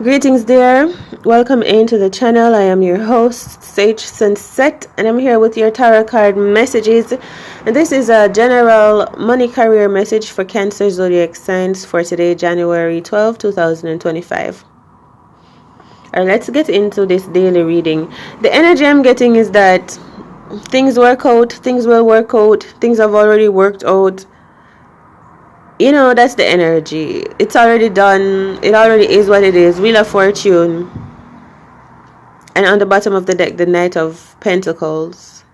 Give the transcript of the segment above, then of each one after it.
Greetings, dear. Welcome into the channel. I am your host, Sage Sunset, and I'm here with your tarot card messages. And this is a general money career message for Cancer zodiac signs for today, January 12, 2025. Alright, let's get into this daily reading. The energy I'm getting is that things work out, things will work out, things have already worked out. You know, that's the energy. It's already done. It already is what it is. Wheel of Fortune. And on the bottom of the deck, the Knight of Pentacles.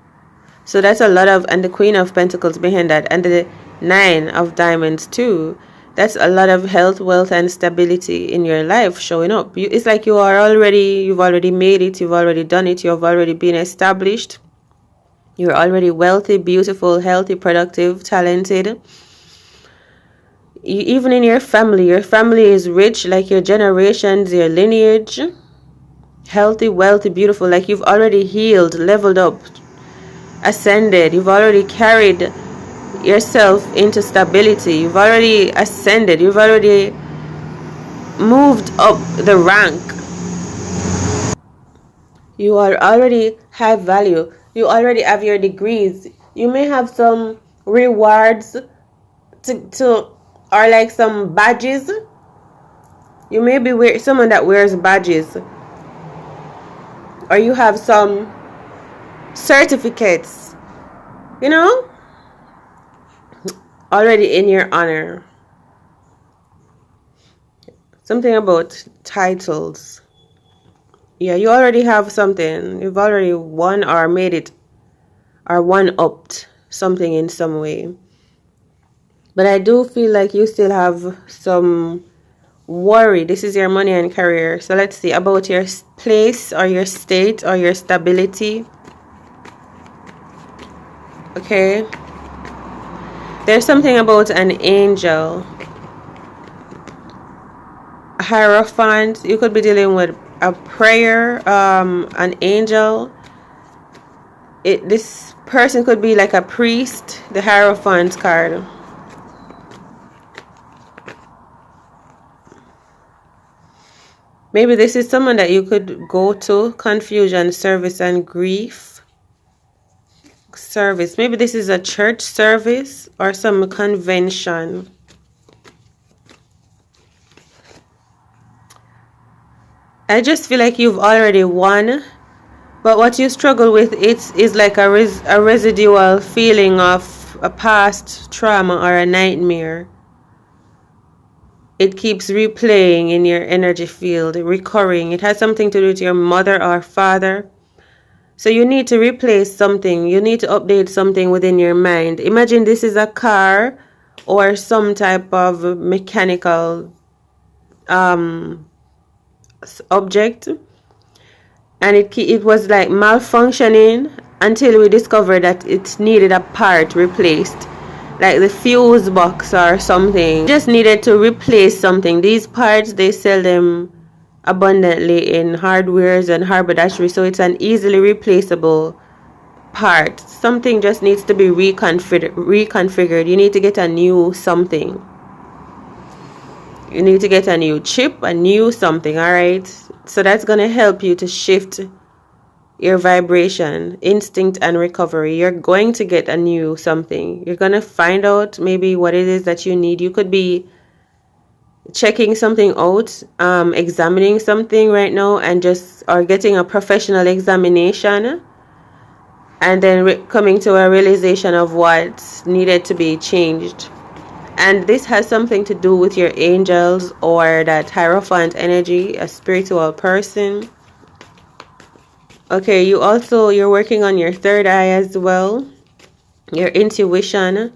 So that's a lot of, and the Queen of Pentacles behind that. And the Nine of Diamonds too. That's a lot of health, wealth, and stability in your life showing up. It's like you've already made it. You've already done it. You've already been established. You're already wealthy, beautiful, healthy, productive, talented. Even in your family is rich, like your generations, your lineage, healthy, wealthy, beautiful, like you've already healed, leveled up, ascended. You've already carried yourself into stability. You've already ascended. You've already moved up the rank. You are already high value. You already have your degrees. You may have some rewards or like some badges. You may be someone that wears badges, or you have some certificates, already in your honor. Something about titles. Yeah, you already have something. You've already won or made it or one-upped something in some way. But I do feel like you still have some worry. This is your money and career. So let's see about your place or your state or your stability. Okay. There's something about an angel. A hierophant. You could be dealing with a prayer, an angel. This person could be like a priest. The hierophant card. Maybe this is someone that you could go to. Confusion, service, and grief. Service. Maybe this is a church service or some convention. I just feel like you've already won. But what you struggle with is like a residual feeling of a past trauma or a nightmare. It keeps replaying in your energy field, recurring. It has something to do with your mother or father. So you need to replace something. You need to update something within your mind. Imagine this is a car or some type of mechanical object. And it was like malfunctioning until we discovered that it needed a part replaced. Like the fuse box or something. Just needed to replace something. These parts, they sell them abundantly in hardwares and haberdashery, so it's an easily replaceable part. Something just needs to be reconfigured. You need to get a new something. You need to get a new chip, a new something, alright? So that's going to help you to shift your vibration, instinct, and recovery. You're going to get a new something. You're going to find out maybe what it is that you need. You could be checking something out, examining something right now, and or getting a professional examination, and then coming to a realization of what needed to be changed. And this has something to do with your angels or that hierophant energy, a spiritual person. Okay, you're working on your third eye as well. Your intuition.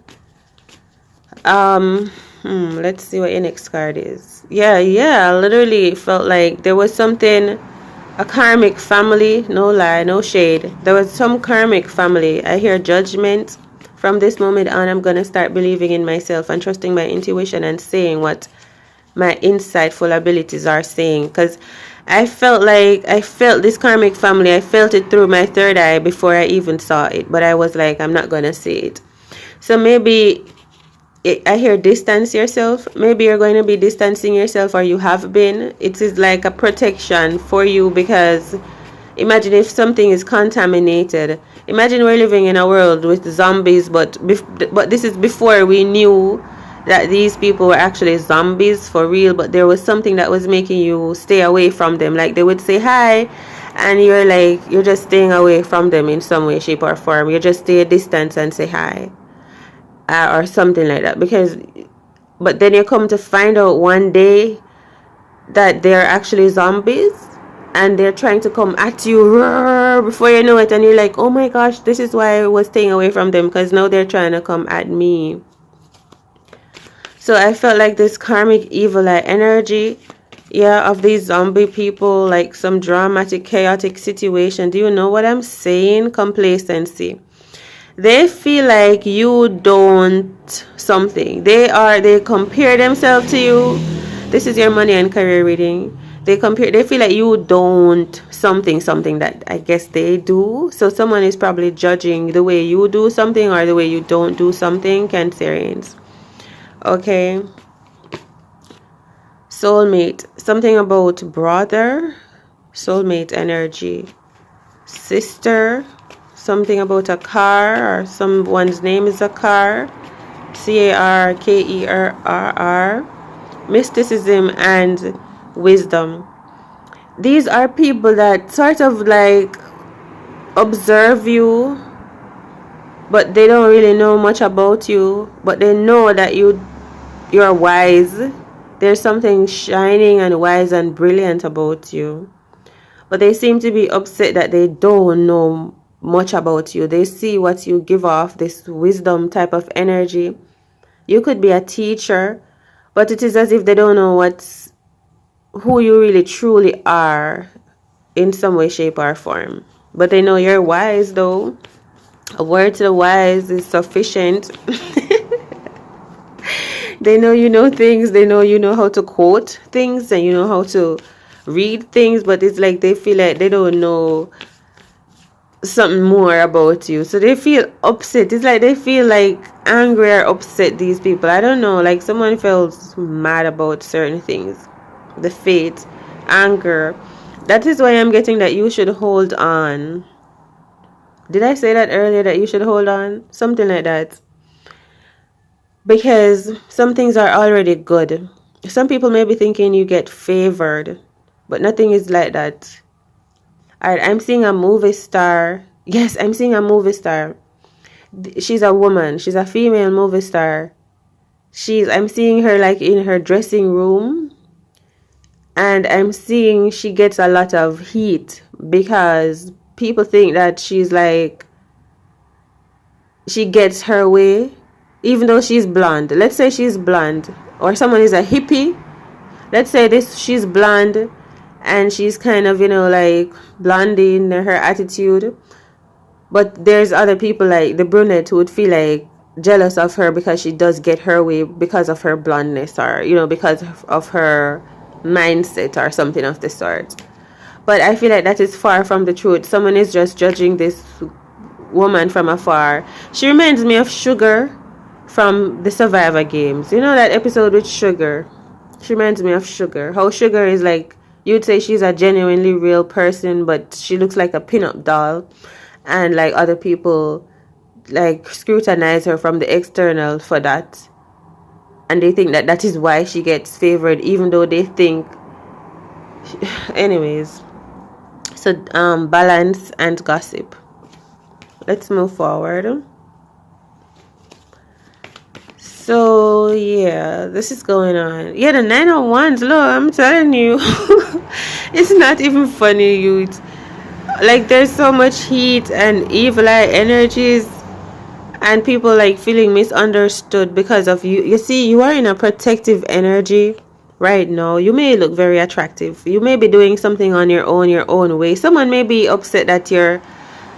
Let's see what your next card is. Yeah, literally felt like there was something, a karmic family, no lie, no shade. There was some karmic family. I hear judgment. From this moment on, I'm going to start believing in myself and trusting my intuition and saying what my insightful abilities are saying. Because I felt this karmic family. I felt it through my third eye before I even saw it. But I was like, I'm not going to say it. So maybe I hear distance yourself. Maybe you're going to be distancing yourself, or you have been. It is like a protection for you, because imagine if something is contaminated. Imagine we're living in a world with zombies, but this is before we knew that these people were actually zombies for real, but there was something that was making you stay away from them. Like they would say hi, and you're just staying away from them in some way, shape, or form. You just stay a distance and say hi, or something like that. But then you come to find out one day that they're actually zombies, and they're trying to come at you before you know it, and you're like, oh my gosh, this is why I was staying away from them, because now they're trying to come at me. So I felt like this karmic evil eye energy, of these zombie people, like some dramatic, chaotic situation. Do you know what I'm saying? Complacency. They feel like you don't something. They compare themselves to you. This is your money and career reading. They feel like you don't something that I guess they do. So someone is probably judging the way you do something or the way you don't do something, Cancerians. Okay. Soulmate. Something about brother. Soulmate energy. Sister. Something about a car, or someone's name is a car. Carkerr. Mysticism and wisdom. These are people that sort of like observe you, but they don't really know much about you, but they know that you're wise. There's something shining and wise and brilliant about you, but they seem to be upset that they don't know much about you. They see what you give off, this wisdom type of energy. You could be a teacher, but it is as if they don't know who you really truly are in some way, shape, or form. But they know you're wise, though. A word to the wise is sufficient. They know you know things. They know you know how to quote things, and you know how to read things, but it's like they feel like they don't know something more about you, so they feel upset. It's like they feel like angry or upset, these people. I don't know, like someone feels mad about certain things. The fate, anger. That is why I'm getting that you should hold on. Did I say that earlier, that you should hold on? Something like that. Because some things are already good. Some people may be thinking you get favored, but nothing is like that. Alright, I'm seeing a movie star. Yes, I'm seeing a movie star. She's a woman. She's a female movie star. I'm seeing her like in her dressing room. And I'm seeing she gets a lot of heat because people think that she's like, she gets her way, even though she's blonde. Let's say she's blonde, or someone is a hippie. Let's say she's blonde, and she's kind of, like blondie in her attitude. But there's other people like the brunette who would feel like jealous of her because she does get her way because of her blondness, or, because of her mindset or something of the sort. But I feel like that is far from the truth. Someone is just judging this woman from afar. She reminds me of Sugar from the Survivor games. You know that episode with Sugar? She reminds me of Sugar. How Sugar is like, you'd say she's a genuinely real person, but she looks like a pin-up doll. And like other people like scrutinize her from the external for that. And they think that that is why she gets favored, even though they think... Anyways. So, balance and gossip. Let's move forward. So, yeah, this is going on. Yeah, the 901s, look, I'm telling you. It's not even funny, youth. Like, there's so much heat and evil eye energies, and people like feeling misunderstood because of you. You see, you are in a protective energy right now. You may look very attractive. You may be doing something on your own way. Someone may be upset that you're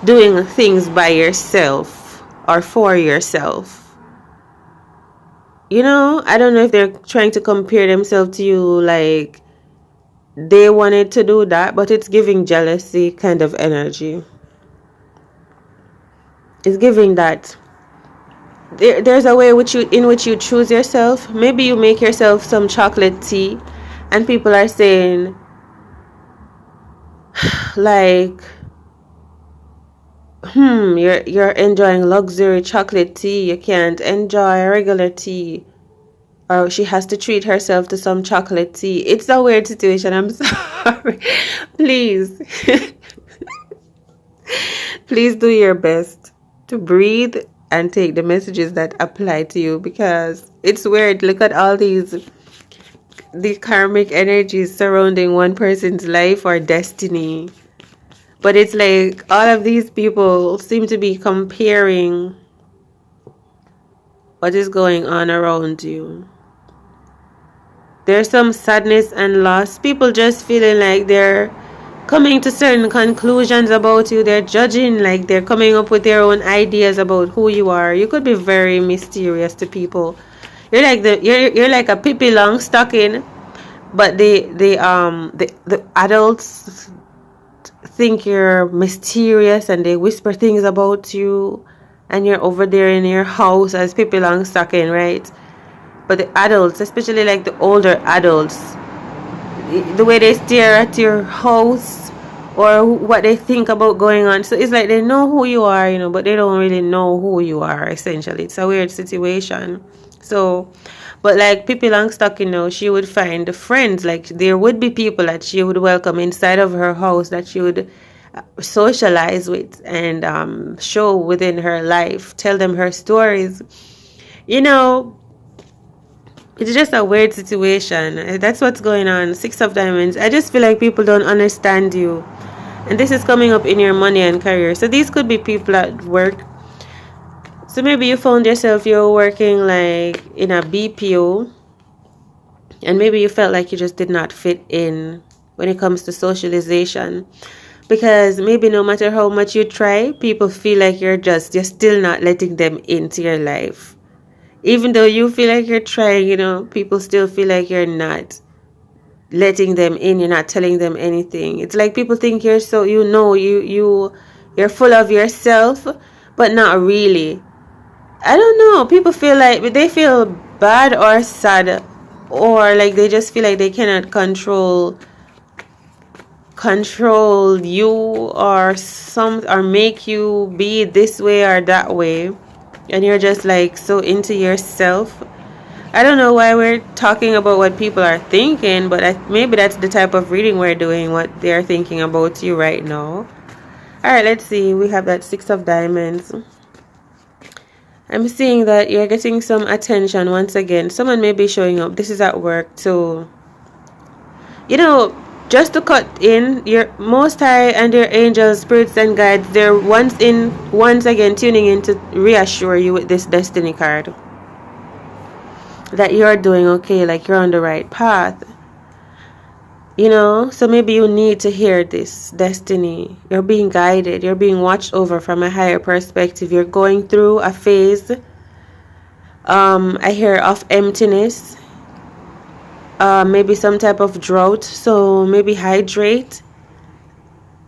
doing things by yourself or for yourself. I don't know if they're trying to compare themselves to you, like they wanted to do that, but it's giving jealousy kind of energy. It's giving that. there's a way in which you choose yourself. Maybe you make yourself some chocolate tea, and people are saying, like, you're enjoying luxury chocolate tea. You can't enjoy regular tea. Or she has to treat herself to some chocolate tea. It's a weird situation. I'm sorry. Please. Please do your best to breathe and take the messages that apply to you, because it's weird. Look at all these karmic energies surrounding one person's life or destiny. But it's like all of these people seem to be comparing what is going on around you. There's some sadness and loss. People just feeling like they're coming to certain conclusions about you. They're judging, like they're coming up with their own ideas about who you are. You could be very mysterious to people. You're like you're like a Pippi Longstocking, but the adults think you're mysterious and they whisper things about you, and you're over there in your house as Pippi Longstocking, right? But the adults, especially like the older adults, the way they stare at your house or what they think about going on, so it's like they know who you are, but they don't really know who you are. Essentially, it's a weird situation. So, but like Pippi Longstocking, she would find friends. Like there would be people that she would welcome inside of her house, that she would socialize with and show within her life, tell them her stories. It's just a weird situation. That's what's going on. 6 of Diamonds. I just feel like people don't understand you. And this is coming up in your money and career. So these could be people at work. So maybe you found yourself, you're working like in a BPO. And maybe you felt like you just did not fit in when it comes to socialization. Because maybe no matter how much you try, people feel like you're still not letting them into your life. Even though you feel like you're trying, people still feel like you're not letting them in. You're not telling them anything. It's like people think you're so, you're full of yourself, but not really. I don't know. People feel like they feel bad or sad, or like they just feel like they cannot control you or make you be this way or that way. And you're just like so into yourself. I don't know why we're talking about what people are thinking, but maybe that's the type of reading we're doing, what they're thinking about you right now. Alright, let's see. We have that 6 of Diamonds. I'm seeing that you're getting some attention once again. Someone may be showing up. This is at work too. Just to cut in, your Most High and your angels, spirits, and guides, they're once again tuning in to reassure you with this destiny card that you're doing okay, like you're on the right path. So maybe you need to hear this destiny. You're being guided. You're being watched over from a higher perspective. You're going through a phase, I hear, of emptiness. Maybe some type of drought. So maybe hydrate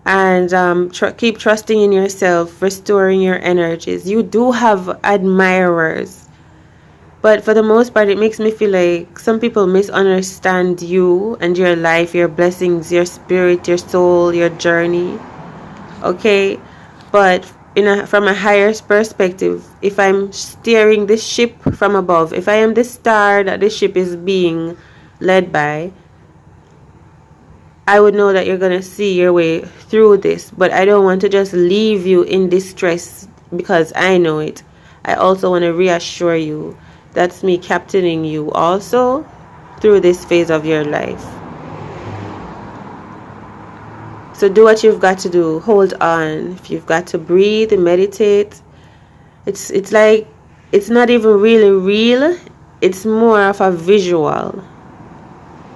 and keep trusting in yourself, restoring your energies. You do have admirers, but for the most part, it makes me feel like some people misunderstand you and your life, your blessings, your spirit, your soul, your journey. Okay, but from a higher perspective, if I'm steering this ship from above, if I am the star that this ship is being led by, I would know that you're going to see your way through this. But I don't want to just leave you in distress because I know it. I also want to reassure you. That's me captaining you also through this phase of your life. So do what you've got to do. Hold on. If you've got to breathe and meditate, it's like it's not even really real. It's more of a visual.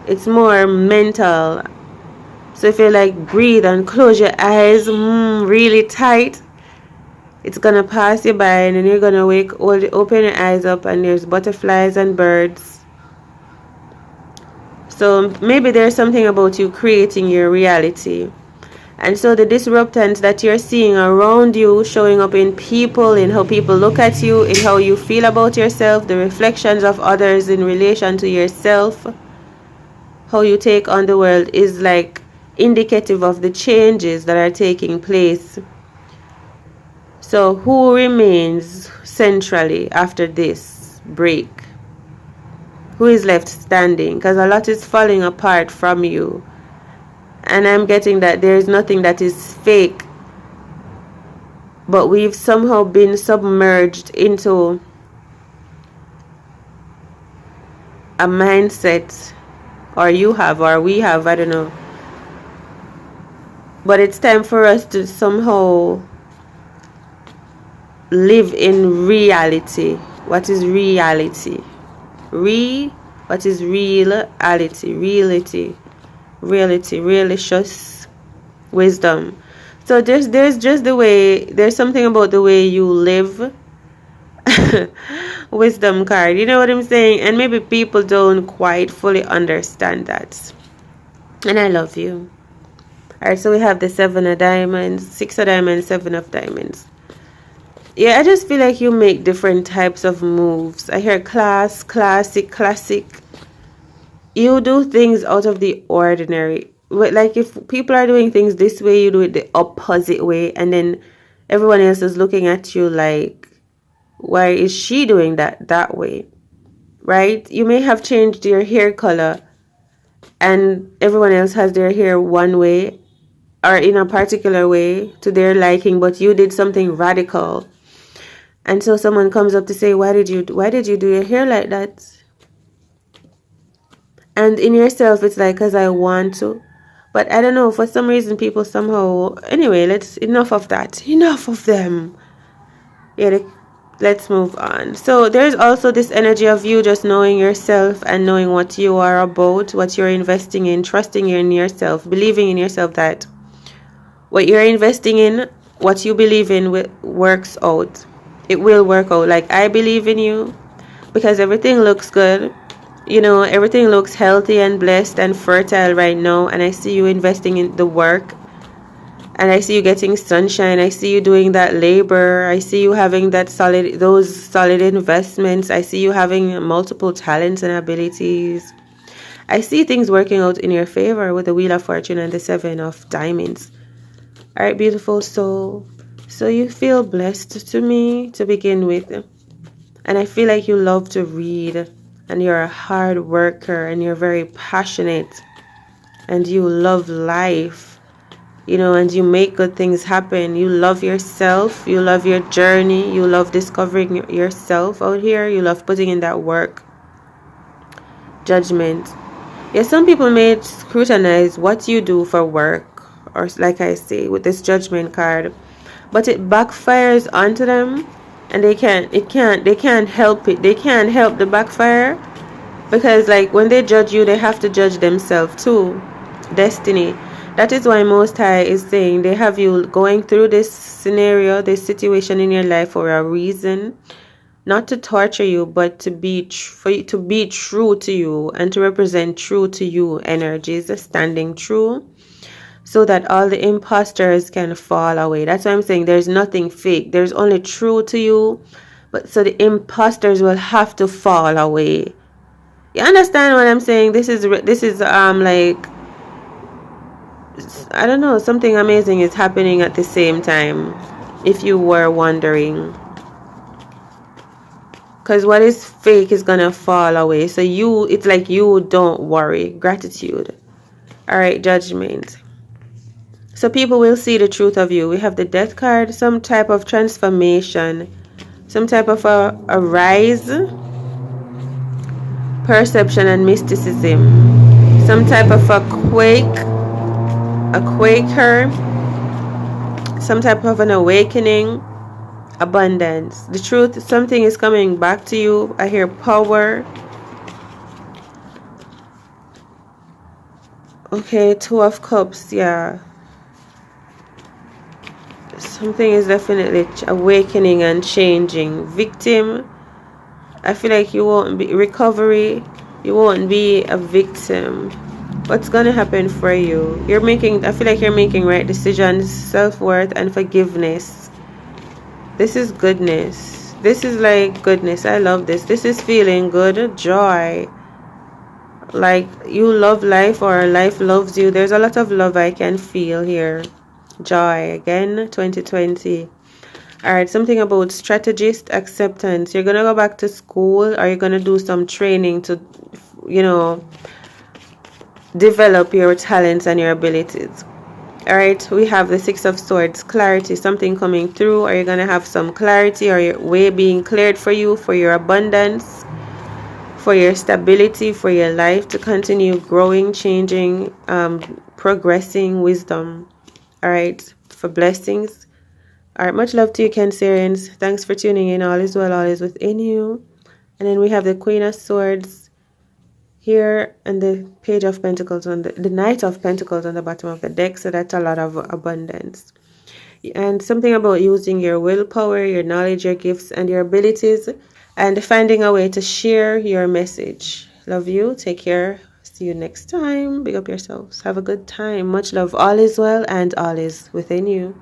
It's more mental. So if you like breathe and close your eyes really tight, it's gonna pass you by, and then you're gonna open your eyes up, and there's butterflies and birds. So maybe there's something about you creating your reality. And so the disruptance that you're seeing around you, showing up in people, in how people look at you, in how you feel about yourself, the reflections of others in relation to yourself, how you take on the world, is like indicative of the changes that are taking place. So who remains centrally after this break? Who is left standing? Because a lot is falling apart from you. And I'm getting that there is nothing that is fake. But we've somehow been submerged into a mindset. Or you have, or we have, I don't know. But it's time for us to somehow live in reality. What is reality? What is reality? Realicious wisdom. So there's just the way, there's something about the way you live. Wisdom card, you know what I'm saying? And maybe people don't quite fully understand that. And I love you. Alright, so we have the 7 of diamonds, 6 of diamonds, 7 of diamonds. Yeah, I just feel like you make different types of moves. I hear classic. You do things out of the ordinary. Like if people are doing things this way, you do it the opposite way. And then everyone else is looking at you like, why is she doing that way? Right? You may have changed your hair color and everyone else has their hair one way or in a particular way to their liking, but you did something radical. And so someone comes up to say, why did you do your hair like that? And in yourself, it's like, because I want to. But I don't know, for some reason, people somehow... Anyway, enough of that. Enough of them. Yeah, let's move on. So there's also this energy of you just knowing yourself and knowing what you are about, what you're investing in, trusting in yourself, believing in yourself that what you're investing in, what you believe in works out. It will work out. Like, I believe in you because everything looks good. You know, everything looks healthy and blessed and fertile right now. And I see you investing in the work. And I see you getting sunshine. I see you doing that labor. I see you having those solid investments. I see you having multiple talents and abilities. I see things working out in your favor with the Wheel of Fortune and the 7 of Diamonds. All right, beautiful soul. So you feel blessed to me to begin with. And I feel like you love to read. And you're a hard worker. And you're very passionate. And you love life. You know, and you make good things happen. You love yourself. You love your journey. You love discovering yourself out here. You love putting in that work. Judgment. Yeah, some people may scrutinize what you do for work. Or like I say, with this Judgment card. But it backfires onto them. And they can't help it. They can't help the backfire. Because like when they judge you, they have to judge themselves too. Destiny. That is why Most High is saying they have you going through this scenario, this situation in your life for a reason. Not to torture you, but for you to be true to you and to represent true to you energies, standing true. So that all the imposters can fall away. That's why I'm saying there's nothing fake. There's only true to you. But so the imposters will have to fall away. You understand what I'm saying? This is like, I don't know, something amazing is happening at the same time. If you were wondering. Because what is fake is gonna fall away. So it's like you don't worry. Gratitude. Alright, Judgment. So people will see the truth of you. We have the Death card, some type of transformation, some type of a rise, perception and mysticism, some type of a quaker, some type of an awakening, abundance. The truth, something is coming back to you. I hear power. Okay, 2 of Cups, yeah. Something is definitely awakening and changing. Victim. I feel like you won't be recovery. You won't be a victim. What's gonna happen for you? I feel like you're making right decisions, self-worth, and forgiveness. This is goodness. This is like goodness. I love this. This is feeling good, joy. Like you love life or life loves you. There's a lot of love I can feel here. Joy again, 2020. All right, something about strategist acceptance. You're gonna go back to school, or you're gonna do some training to, develop your talents and your abilities. All right, we have the Six of Swords, clarity, something coming through. Are you gonna have some clarity, or your way being cleared for you, for your abundance, for your stability, for your life to continue growing, changing, progressing, wisdom. All right, for blessings. All right, much love to you, Cancerians. Thanks for tuning in. All is well, all is within you. And then we have the Queen of Swords here and the Page of Pentacles on the Knight of Pentacles on the bottom of the deck. So that's a lot of abundance. And something about using your willpower, your knowledge, your gifts, and your abilities, and finding a way to share your message. Love you. Take care. See you next time. Big up yourselves. Have a good time. Much love. All is well and all is within you.